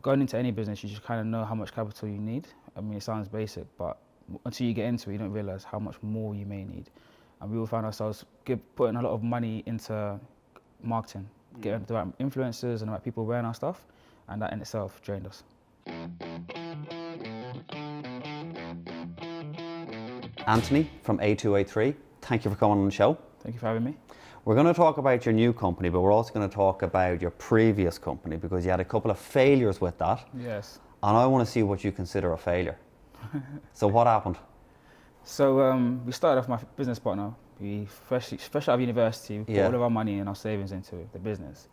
going into any business, you just kind of know how much capital you need. I mean, it sounds basic, but until you get into it, you don't realize how much more you may need. And we will find ourselves putting a lot of money into marketing, getting the right influencers and the right people wearing our stuff, and that in itself drained us. Anthony from A2A3, thank you for coming on the show. Thank you for having me. We're going to talk about your new company, but we're also going to talk about your previous company because you had a couple of failures with that. Yes. And I want to see what you consider a failure. So what happened? So we started off my business partner. We fresh out of university, we put all of our money and our savings into the business.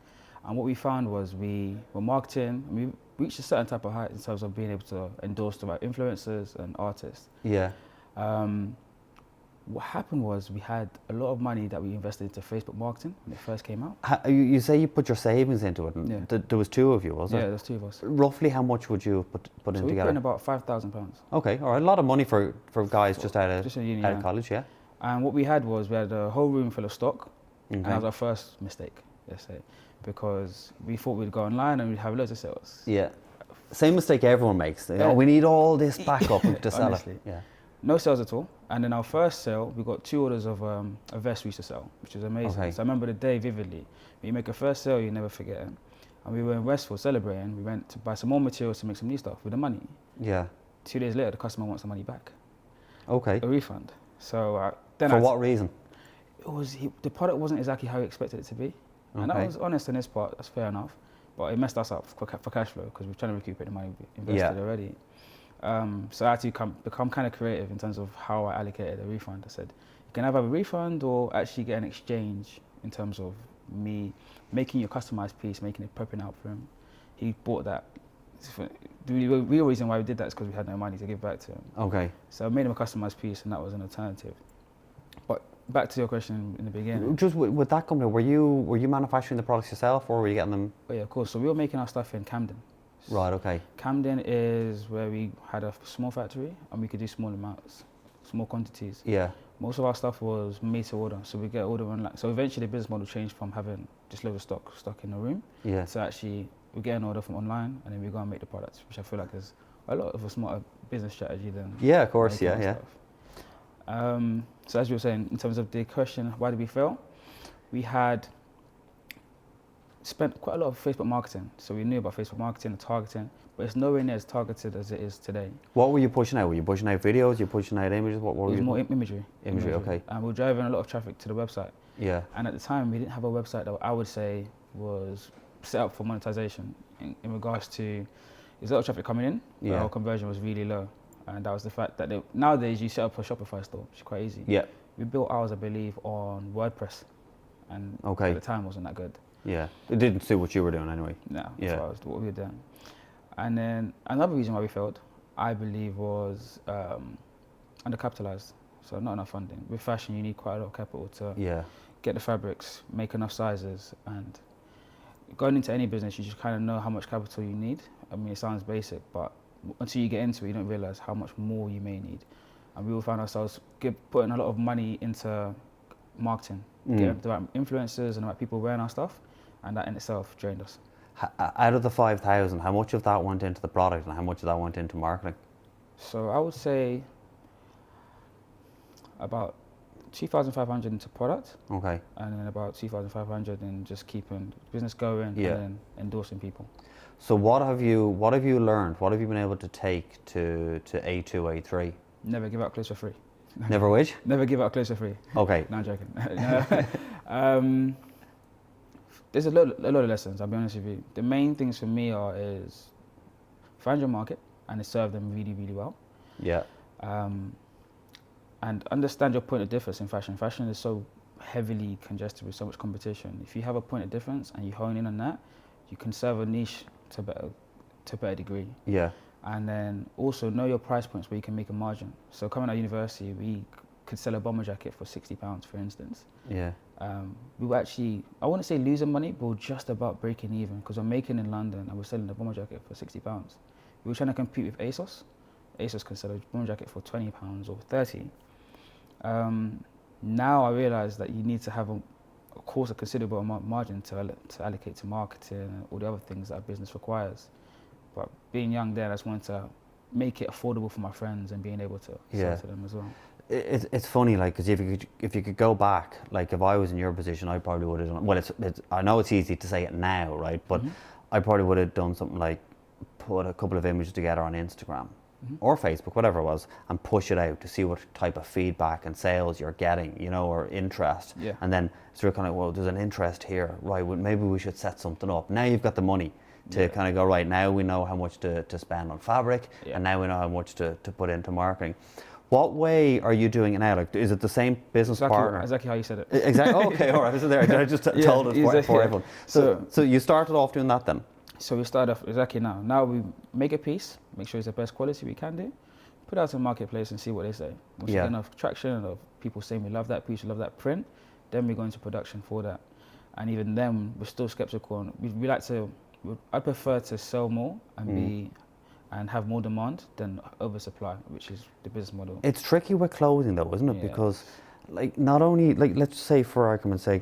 And what we found was we were marketing, and we reached a certain type of height in terms of being able to endorse the right influencers and artists. Yeah. What happened was we had a lot of money that we invested into Facebook marketing when it first came out. You say you put your savings into it, and there was two of you, was there? Yeah, there's two of us. Roughly how much would you put in So we together? put in about £5,000. Okay, all right, a lot of money for guys just out of uni, out of college, yeah. And what we had was we had a whole room full of stock, and Okay. that was our first mistake, let's say, because we thought we'd go online and we'd have loads of sales. Yeah. Same mistake everyone makes. You know, Yeah. we need all this backup to sell it. Honestly. Yeah. No sales at all. And then our first sale, we got 2 orders of a vest we used to sell, which was amazing. Okay. So I remember the day vividly. When you make a first sale, you never forget it. And we were in Westfield celebrating. We went to buy some more materials to make some new stuff with the money. Yeah. 2 days later, the customer wants the money back, Okay. a refund. So then For what reason? the product wasn't exactly how he expected it to be. And Okay. I was honest in this part, that's fair enough. But it messed us up for cash flow because we're trying to recuperate the money we invested already. So I had to become kind of creative in terms of how I allocated the refund. I said, you can either have a refund or actually get an exchange in terms of me making your customized piece, making it prepping out for him. He bought that. The real reason why we did that is because we had no money to give back to him. Okay. So I made him a customized piece, and that was an alternative. But back to your question in the beginning. Just with that company, were you manufacturing the products yourself, or were you getting them? Oh yeah, of course. So we were making our stuff in Camden. Right. Okay. Camden is where we had a small factory, and we could do small amounts, small quantities. Yeah. Most of our stuff was made to order, so we get order online. So eventually the business model changed from having just loads of stock in the room, Yeah. to actually we get an order from online, and then we go and make the products, which I feel like is a lot of a smarter business strategy than. Yeah. Of course. making Yeah. our Yeah. stuff. So as you were saying, in terms of the question, why did we fail? We had spent quite a lot of Facebook marketing, so we knew about Facebook marketing and targeting, but it's nowhere near as targeted as it is today. What were you pushing out? Were you pushing out videos? You pushing out images? What It were was you? more imagery. Imagery, okay. And we were driving a lot of traffic to the website. Yeah. And at the time, we didn't have a website that I would say was set up for monetization in regards to there's a lot of traffic coming in, but Yeah. our conversion was really low. And that was the fact that nowadays you set up a Shopify store, which is quite easy. Yeah. We built ours, I believe, on WordPress, and Okay. at the time wasn't that good. Yeah. It didn't suit what you were doing anyway. No, Yeah. as far as what we were doing. And then another reason why we failed, I believe, was undercapitalized. So not enough funding. With fashion, you need quite a lot of capital to Yeah. get the fabrics, make enough sizes, and going into any business, you just kind of know how much capital you need. I mean, it sounds basic, but until you get into it, you don't realize how much more you may need. And we will find ourselves putting a lot of money into marketing, getting the right influencers and the right people wearing our stuff, and that in itself drained us. Out of the 5,000, how much of that went into the product, and how much of that went into marketing? So I would say about 2,500 into product, Okay. and then about 2,500 in just keeping business going Yeah. and then endorsing people. So what have you learned? What have you been able to take to A2, A3? Never give out clothes for free. Never which? Never give out clothes for free. Okay. No, I'm joking. There's a lot of lessons, I'll be honest with you. The main things for me is find your market and serve them really, really well. Yeah. And understand your point of difference in fashion. Fashion is so heavily congested with so much competition. If you have a point of difference and you hone in on that, you can serve a niche to a better degree. Yeah. And then also know your price points where you can make a margin. So coming out of university, we could sell a bomber jacket for £60, for instance. Yeah. We were actually, I wouldn't say losing money, but we're just about breaking even because we're making in London and we're selling the bomber jacket for £60. We were trying to compete with ASOS. ASOS can sell a bomber jacket for £20 or £30. Now I realise that you need to have a considerable margin to allocate to marketing and all the other things that a business requires. but being young there, I just wanted to make it affordable for my friends and being able to sell to them as well. It's funny, like, because if you could go back, like, if I was in your position, I probably would have done. Well, it's I know it's easy to say it now, right? But I probably would have done something like put a couple of images together on Instagram or Facebook, whatever it was, and push it out to see what type of feedback and sales you're getting, you know, or interest. Yeah. And then sort of kind of, well, there's an interest here, right? Well, maybe we should set something up. Now you've got the money to kind of go, right, now we know how much to spend on fabric, and now we know how much to put into marketing. What way are you doing it now? Like, is it the same business partner? Exactly how you said it. Exactly. Okay, all right. This is there. I just told it for everyone. So you started off doing that then? So we started off exactly now. Now we make a piece, make sure it's the best quality we can do, put it out to the marketplace and see what they say. Once we get enough traction of people saying we love that piece, we love that print, then we go into production for that. And even then, we're still skeptical. We like to. I prefer to sell more and have more demand than oversupply, which is the business model. It's tricky with clothing though, isn't it? Yeah. Because, like, not only, like, let's say for argument's sake,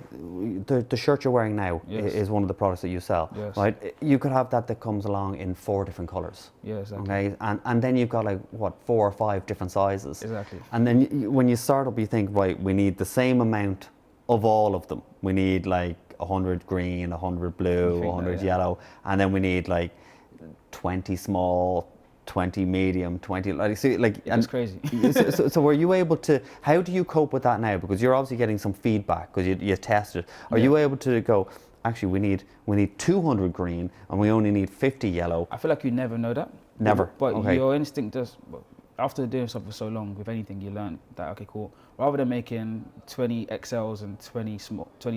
the shirt you're wearing now is one of the products that you sell, right? You could have that comes along in 4 different colours. Yeah, exactly. Okay, and then you've got, like, what, 4 or 5 different sizes. Exactly. And then when you start up, you think, right, we need the same amount of all of them. We need, like, 100 green, 100 blue, 100 yellow, and then we need, like, 20 small, 20 medium, 20, like, see, like, it's crazy. so were you able to, how do you cope with that now? Because you're obviously getting some feedback because you tested. Are you able to go, actually we need 200 green and we only need 50 yellow? I feel like you never know that. Never. But your instinct does. After doing something for so long, with anything, you learn that, okay, cool. Rather than making 20 XLs and 20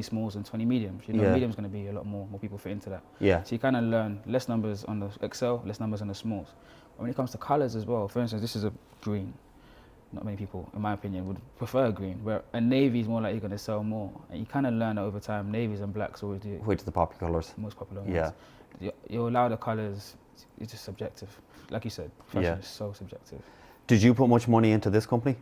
smalls and 20 mediums, you know, medium's going to be a lot more people fit into that. Yeah. So you kind of learn less numbers on the XL, less numbers on the smalls. But when it comes to colors as well, for instance, this is a green. Not many people, in my opinion, would prefer a green, where a navy is more likely going to sell more. And you kind of learn that over time. Navies and blacks always do. Which are the popular colours? Most popular ones. Yeah. You allow the colors, it's just subjective. Like you said, fashion is so subjective. Did you put much money into this company?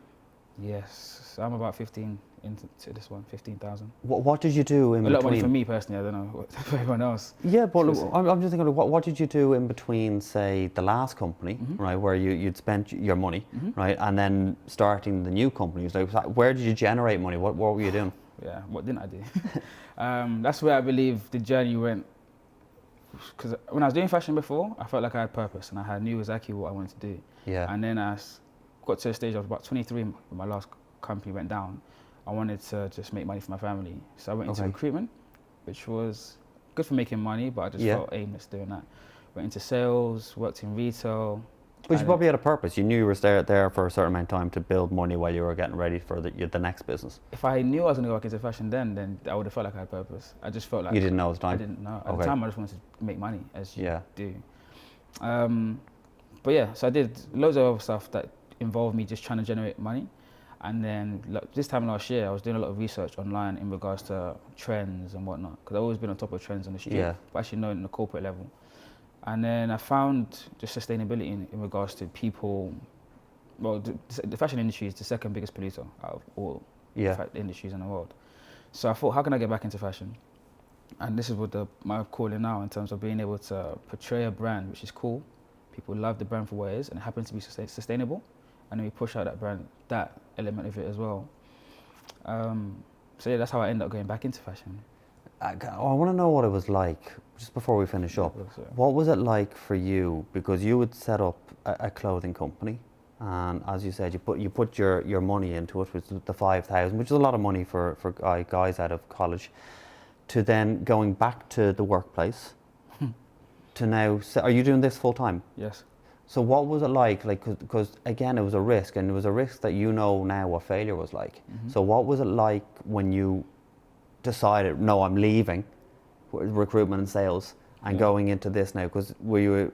Yes, so I'm about 15 into this one, 15,000. What did you do in between? A lot of money for me personally, I don't know for everyone else. Yeah, but I'm just thinking, what did you do in between, say, the last company, right, where you'd spent your money, right, and then starting the new company? Like, where did you generate money? What were you doing? Yeah, what didn't I do? That's where I believe the journey went. Because when I was doing fashion before, I felt like I had purpose and I knew exactly what I wanted to do. Yeah. And then I got to a stage, I was about 23 when my last company went down. I wanted to just make money for my family. So I went into recruitment, which was good for making money, but I just felt aimless doing that. Went into sales, worked in retail. But you probably had a purpose. You knew you were there for a certain amount of time to build money while you were getting ready for the next business. If I knew I was going to go back into fashion then I would have felt like I had purpose. I just felt like... You didn't know at the time? I didn't know. At the time, I just wanted to make money, as you do. But yeah, so I did loads of other stuff that involved me just trying to generate money. And then this time last year, I was doing a lot of research online in regards to trends and whatnot, because I've always been on top of trends on the street, but actually knowing the corporate level. And then I found just sustainability in regards to people. Well, the fashion industry is the second biggest polluter out of all industries in the world. So I thought, how can I get back into fashion? And this is what my calling now, in terms of being able to portray a brand which is cool. People love the brand for what it is, and it happens to be sustainable. And then we push out that brand, that element of it as well. So yeah, that's how I ended up going back into fashion. I want to know what it was like, just before we finish up. What was it like for you? Because you would set up a clothing company, and as you said, you put your money into it, which was the 5,000, which is a lot of money for guys out of college, to then going back to the workplace, to now, are you doing this full time? Yes. So what was it like? Because again, it was a risk, and it was a risk that you know now what failure was like. So what was it like when you decided, no, I'm leaving recruitment and sales and going into this now? Because were you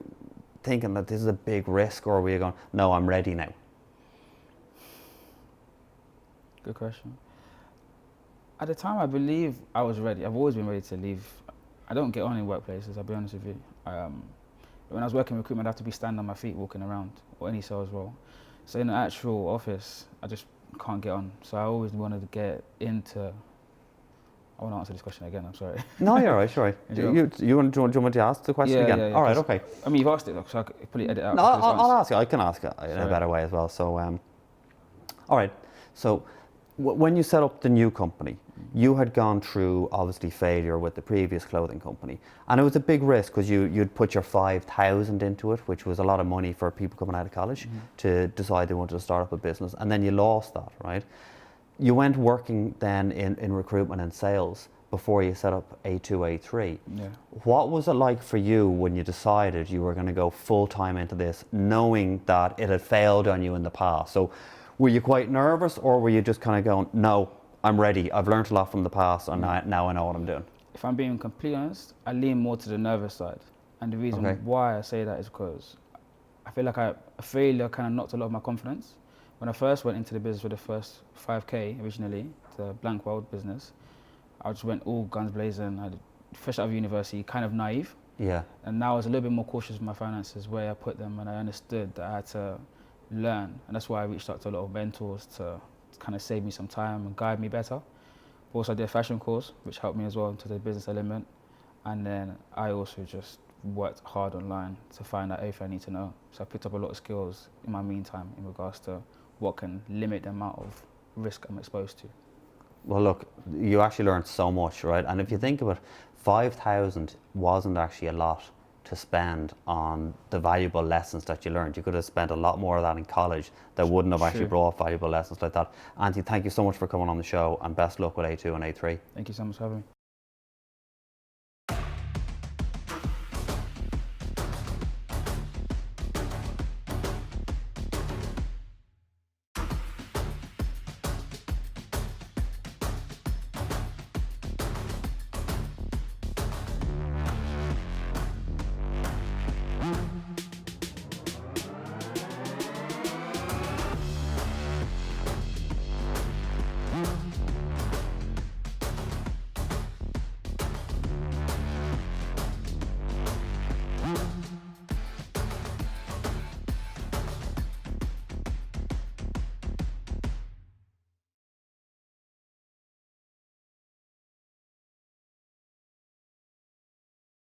thinking that this is a big risk, or were you going, no, I'm ready now? Good question. At the time, I believe I was ready. I've always been ready to leave. I don't get on in workplaces, I'll be honest with you. When I was working in recruitment, I'd have to be standing on my feet walking around, or any sales role. So in the actual office, I just can't get on. So I always wanted to get into I want to answer this question again. I'm sorry. No, you're right. Sure. You want me to ask the question again? Yeah, all right. Okay. I mean, you've asked it, so I could probably edit out. No, I'll ask you. I can ask it in a better way as well. So, all right. So, when you set up the new company, you had gone through obviously failure with the previous clothing company, and it was a big risk because you'd put your 5,000 into it, which was a lot of money for people coming out of college to decide they wanted to start up a business, and then you lost that, right? You went working then in recruitment and sales before you set up A2, A3. Yeah. What was it like for you when you decided you were going to go full time into this, knowing that it had failed on you in the past? So were you quite nervous, or were you just kind of going, no, I'm ready, I've learned a lot from the past, and now I know what I'm doing? If I'm being completely honest, I lean more to the nervous side. And the reason why I say that is because I feel like a failure kind of knocked a lot of my confidence. When I first went into the business with the first 5K originally, the Blank World business, I just went all guns blazing. I fresh out of university, kind of naive. Yeah. And now I was a little bit more cautious with my finances, where I put them, and I understood that I had to learn. And that's why I reached out to a lot of mentors to kind of save me some time and guide me better. But also I did a fashion course, which helped me as well into the business element. And then I also just worked hard online to find out everything I need to know. So I picked up a lot of skills in my meantime in regards to what can limit the amount of risk I'm exposed to. Well, look, you actually learned so much, right? And if you think about it, 5,000 wasn't actually a lot to spend on the valuable lessons that you learned. You could have spent a lot more of that in college that wouldn't have actually brought valuable lessons like that. Anthony, thank you so much for coming on the show, and best luck with A2 and A3. Thank you so much for having me.